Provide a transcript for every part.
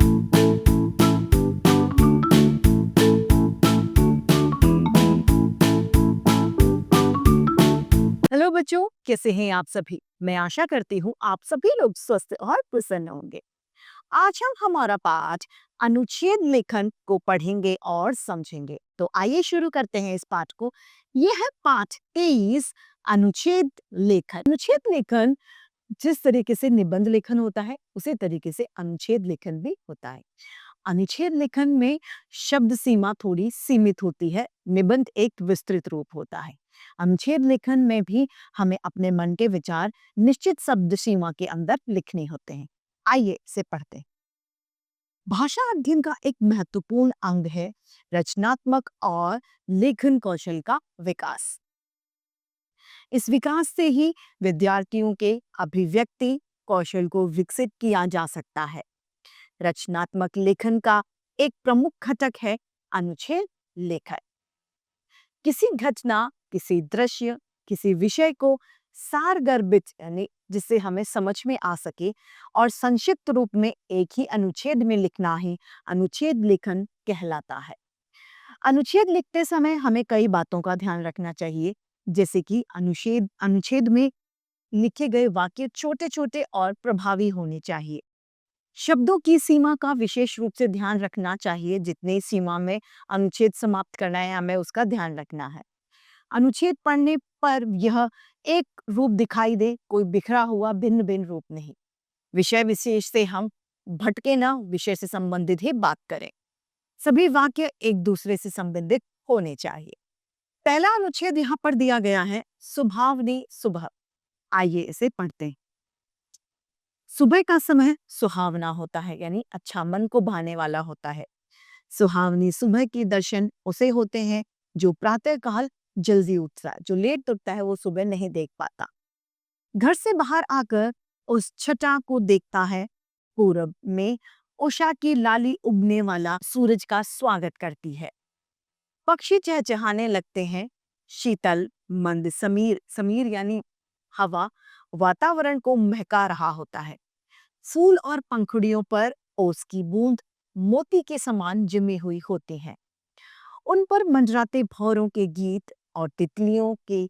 Hello बच्चों, कैसे हैं आप सभी। मैं आशा करती हूँ आप सभी लोग स्वस्थ और प्रसन्न होंगे। आज हम हमारा पाठ अनुच्छेद लेखन को पढ़ेंगे और समझेंगे। तो आइए शुरू करते हैं इस पाठ को। यह है पाठ 23, अनुच्छेद लेखन। अनुच्छेद लेखन जिस तरीके से निबंध लेखन होता है उसी तरीके से अनुच्छेद लेखन भी होता है। अनुच्छेद लेखन में शब्द सीमा थोड़ी सीमित होती है, निबंध एक विस्तृत रूप होता है। अनुच्छेद लेखन में भी हमें अपने मन के विचार निश्चित शब्द सीमा के अंदर लिखने होते हैं। आइए इसे पढ़ते हैं। भाषा अध्ययन का एक महत्वपूर्ण अंग है रचनात्मक और लेखन कौशल का विकास। इस विकास से ही विद्यार्थियों के अभिव्यक्ति कौशल को विकसित किया जा सकता है। रचनात्मक लेखन का एक प्रमुख घटक है अनुच्छेद लेखन। किसी घटना, किसी दृश्य, किसी विषय को सारगर्भित यानी जिससे हमें समझ में आ सके और संक्षिप्त रूप में एक ही अनुच्छेद में लिखना ही अनुच्छेद लेखन कहलाता है। अनुच्छेद लिखते समय हमें कई बातों का ध्यान रखना चाहिए, जैसे कि अनुच्छेद अनुच्छेद में लिखे गए वाक्य छोटे छोटे और प्रभावी होने चाहिए। शब्दों की सीमा का विशेष रूप से ध्यान रखना चाहिए। जितनी सीमा में अनुच्छेद समाप्त करना है हमें उसका ध्यान रखना है। अनुच्छेद पढ़ने पर यह एक रूप दिखाई दे, कोई बिखरा हुआ भिन्न भिन्न रूप नहीं। विषय विशेष से हम भटके ना, विषय से संबंधित ही बात करें। सभी वाक्य एक दूसरे से संबंधित होने चाहिए। पहला अनुच्छेद यहाँ पर दिया गया है सुभावनी सुबह। आइए इसे पढ़ते हैं। सुबह का समय सुहावना होता है, यानी अच्छा, मन को भाने वाला होता है। सुहावनी सुबह के दर्शन उसे होते हैं जो प्रातः काल जल्दी उठता है। जो लेट उठता है वो सुबह नहीं देख पाता। घर से बाहर आकर उस छटा को देखता है। पूरब में उषा की लाली उगने वाला सूरज का स्वागत करती है। पक्षी चहचहाने लगते हैं। शीतल मंद समीर समीर यानी हवा वातावरण को महका रहा होता है। फूल और पंखुड़ियों पर ओस की बूंद मोती के समान जमी हुई होती हैं। उन पर मंडराते भौरों के गीत और तितलियों के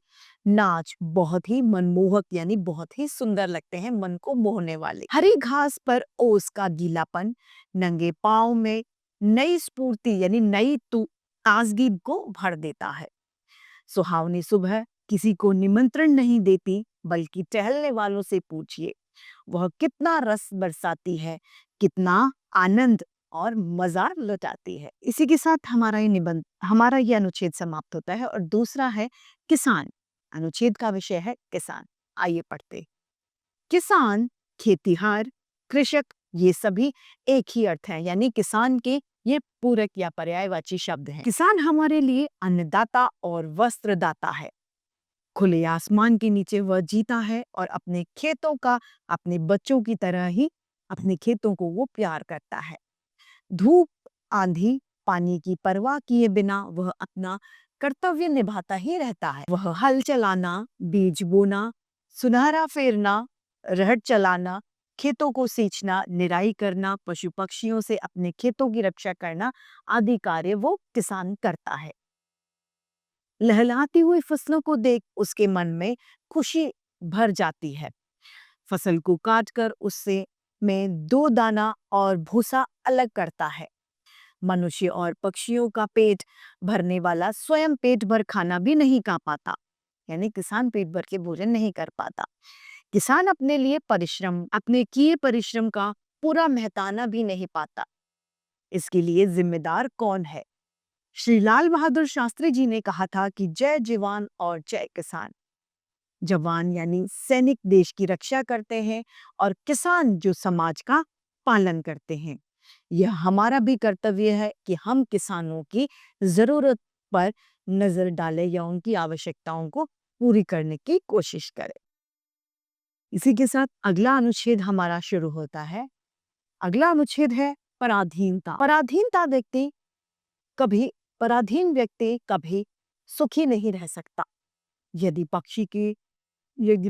नाच बहुत ही मनमोहक यानी बहुत ही सुंदर लगते हैं, मन को मोहने वाले। हरी घास पर ओस का गीलापन नंगे पांव में नई स्फूर्ति यानी नई ताजगी को भर देता है। सुहावनी सुबह किसी को निमंत्रण नहीं देती, बल्कि टहलने वालों से पूछिए वह कितना रस बरसाती है, कितना आनंद और मजा लुटाती है। इसी के साथ हमारा ये अनुच्छेद समाप्त होता है। और दूसरा है किसान। अनुच्छेद का विषय है किसान। आइए पढ़ते। किसान, खेतीहार, कृषक, ये सभी एक ही अर्थ है, यानी किसान के ये पूरक या पर्यायवाची शब्द हैं। किसान हमारे लिए अन्नदाता और वस्त्रदाता है। खुले आसमान के नीचे वह जीता है और अपने खेतों का अपने बच्चों की तरह ही अपने खेतों को वो प्यार करता है। धूप, आंधी, पानी की परवाह किए बिना वह अपना कर्तव्य निभाता ही रहता है। वह हल चलाना, बीज बोना, सुनहरा फेरना, रहट चलाना, खेतों को सींचना, निराई करना, पशु पक्षियों से अपने खेतों की रक्षा करना आदि कार्य वो किसान करता है। लहलहाती हुई फसलों को देख उसके मन में खुशी भर जाती है। फसल को काटकर उससे में दो दाना और भूसा अलग करता है। मनुष्य और पक्षियों का पेट भरने वाला स्वयं पेट भर खाना भी नहीं खा पाता, यानी किसान पेट भर के भोजन नहीं कर पाता। किसान अपने किए परिश्रम का पूरा मेहताना भी नहीं पाता। इसके लिए जिम्मेदार कौन है? श्री लाल बहादुर शास्त्री जी ने कहा था कि जय जवान और जय किसान। जवान यानी सैनिक देश की रक्षा करते हैं और किसान जो समाज का पालन करते हैं। यह हमारा भी कर्तव्य है कि हम किसानों की जरूरत पर नजर डालें या उनकी आवश्यकताओं को पूरी करने की कोशिश करें। इसी के साथ अगला अनुच्छेद हमारा शुरू होता है। अगला अनुच्छेद है पराधीनता। पराधीनता व्यक्ति कभी पराधीन व्यक्ति कभी सुखी नहीं रह सकता। यदि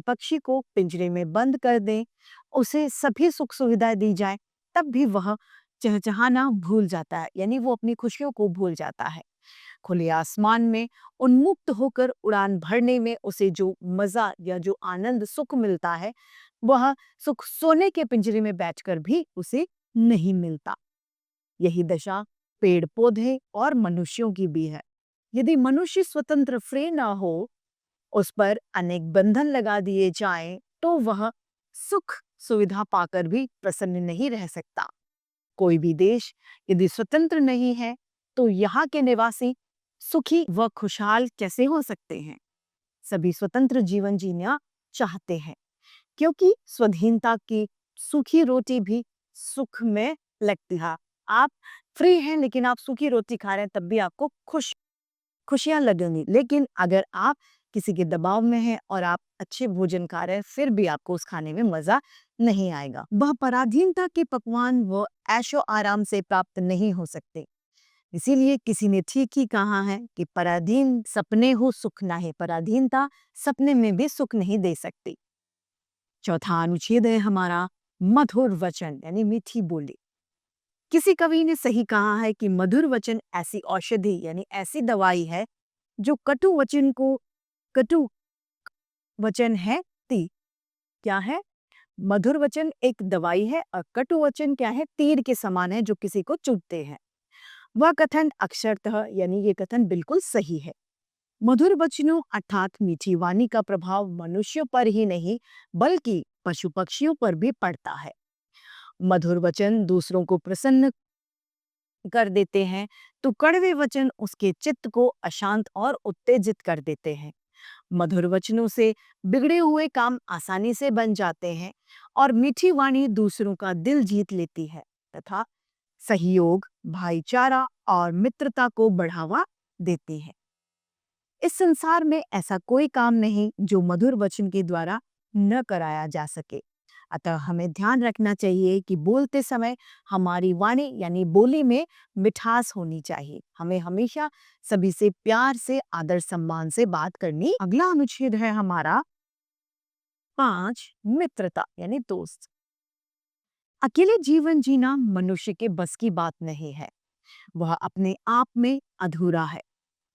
पक्षी को पिंजरे में बंद कर दें, उसे सभी सुख सुविधाएं दी जाए, तब भी वह चहचहाना भूल जाता है, यानी वो अपनी खुशियों को भूल जाता है। खुले आसमान में उन्मुक्त होकर उड़ान भरने में उसे जो मजा या जो आनंद सुख मिलता है, वह सुख सोने के पिंजरे में बैठकर भी उसे नहीं मिलता। यही दशा पेड़ पौधे और मनुष्यों की भी है। यदि मनुष्य स्वतंत्र फ्री ना हो, उस पर अनेक बंधन लगा दिए जाएं, तो वह सुख सुविधा पाकर भी प्रसन्न नहीं रह सकता। कोई भी देश यदि स्वतंत्र नहीं है, तो यहाँ के निवासी सुखी व खुशहाल कैसे हो सकते हैं? सभी स्वतंत्र जीवन जीना चाहते हैं, क्योंकि स्वाधीनता की सूखी रोटी भी सुख में लगती है। आप फ्री हैं, लेकिन आप सूखी रोटी खा रहे हैं, तब भी आपको खुशियां लगेंगी। लेकिन अगर आप किसी के दबाव में हैं और आप अच्छे भोजन खा रहे हैं, फिर भी आपको उस खाने में मजा नहीं आएगा। वह पराधीनता के पकवान वो ऐशो आराम से प्राप्त नहीं हो सकते। इसीलिए किसी ने ठीक ही कहा है कि पराधीन सपने हो सुख ना है, पराधीनता सपने में भी सुख नहीं दे सकती। चौथा अनुच्छेद है हमारा मधुर वचन, यानी मीठी बोली। किसी कवि ने सही कहा है कि मधुर वचन ऐसी औषधि यानी ऐसी दवाई है जो कटु वचन है ती क्या है? मधुर वचन एक दवाई है और कटु वचन क्या है? तीर के समान है जो किसी को चुभते हैं। वह कथन अक्षरतः यानी ये कथन बिल्कुल सही है। मधुर वचनों अर्थात मीठी वाणी का प्रभाव मनुष्यों पर ही नहीं बल्कि पशु पक्षियों पर भी पड़ता है। मधुर वचन दूसरों को प्रसन्न कर देते हैं, तो कड़वे वचन उसके चित्त को अशांत और उत्तेजित कर देते हैं। मधुर वचनों से बिगड़े हुए काम आसानी से बन जाते हैं और मीठी वाणी दूसरों का दिल जीत लेती है तथा सहयोग, भाईचारा और मित्रता को बढ़ावा देती है। इस संसार में ऐसा कोई काम नहीं जो मधुर वचन के द्वारा न कराया जा सके। अतः हमें ध्यान रखना चाहिए कि बोलते समय हमारी वाणी यानी बोली में मिठास होनी चाहिए। हमें हमेशा सभी से प्यार से आदर सम्मान से बात करनी। अगला अनुच्छेद है हमारा 5 मित्रता यानी दोस्त। अकेले जीवन जीना मनुष्य के बस की बात नहीं है। वह अपने आप में अधूरा है।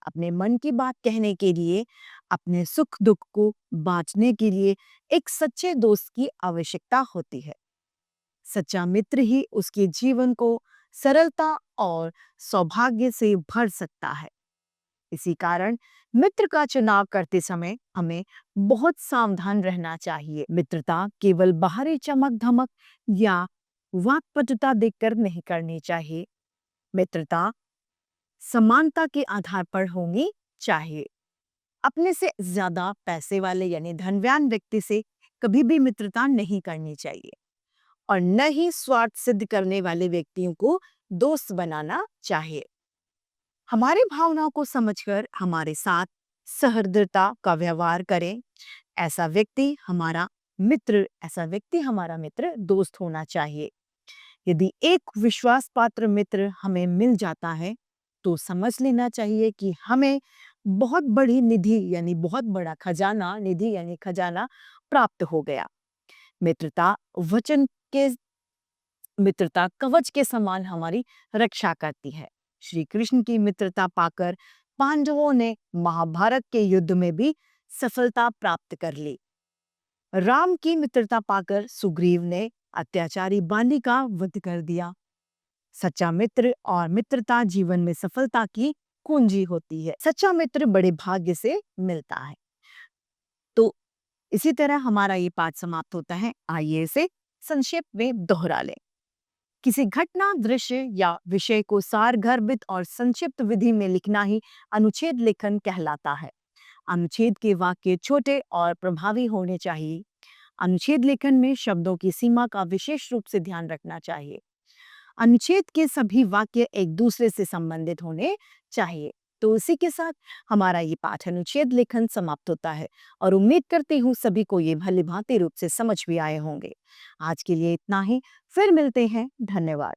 अपने मन की बात कहने के लिए, अपने सुख दुख को बांटने के लिए एक सच्चे दोस्त की आवश्यकता होती है। सच्चा मित्र ही उसके जीवन को सरलता और सौभाग्य से भर सकता है। इसी कारण मित्र का चुनाव करते समय हमें बहुत सावधान रहना चाहिए। मित्रता केवल बाहरी चमक धमक या वाक्पटुता देखकर नहीं करनी चाहिए। मित्रता समानता के आधार पर होनी चाहिए। अपने से ज्यादा पैसे वाले यानी धनवान व्यक्ति से कभी भी मित्रता नहीं करनी चाहिए और न ही स्वार्थ सिद्ध करने वाले व्यक्तियों को दोस्त बनाना चाहिए। हमारे भावनाओं को समझकर हमारे साथ सहृदयता का व्यवहार करें। ऐसा व्यक्ति हमारा मित्र दोस्त होना चाहिए। यदि एक विश्वास पात्र मित्र हमें मिल जाता है, तो समझ लेना चाहिए कि हमें बहुत बड़ी निधि यानी बहुत बड़ा खजाना, निधि यानी खजाना प्राप्त हो गया। मित्रता वचन के मित्रता कवच के समान हमारी रक्षा करती है। श्री कृष्ण की मित्रता पाकर पांडवों ने महाभारत के युद्ध में भी सफलता प्राप्त कर ली। राम की मित्रता पाकर सुग्रीव ने अत्याचारी बाली का वध कर दिया। सच्चा मित्र और मित्रता जीवन में सफलता की कुंजी होती है। सच्चा मित्र बड़े भाग्य से मिलता है। तो इसी तरह हमारा ये पाठ समाप्त होता है। आइए इसे संक्षेप में दोहरा लें। किसी घटना, दृश्य या विषय को सारगर्भित और संक्षिप्त विधि में लिखना ही अनुच्छेद लेखन कहलाता है। अनुच्छेद के वाक्य छोटे और प्रभावी होने चाहिए। अनुच्छेद लेखन में शब्दों की सीमा का विशेष रूप से ध्यान रखना चाहिए। अनुच्छेद के सभी वाक्य एक दूसरे से संबंधित होने चाहिए। तो इसी के साथ हमारा ये पाठ अनुच्छेद लेखन समाप्त होता है और उम्मीद करती हूँ सभी को ये भली भांति रूप से समझ भी आए होंगे। आज के लिए इतना ही, फिर मिलते हैं। धन्यवाद।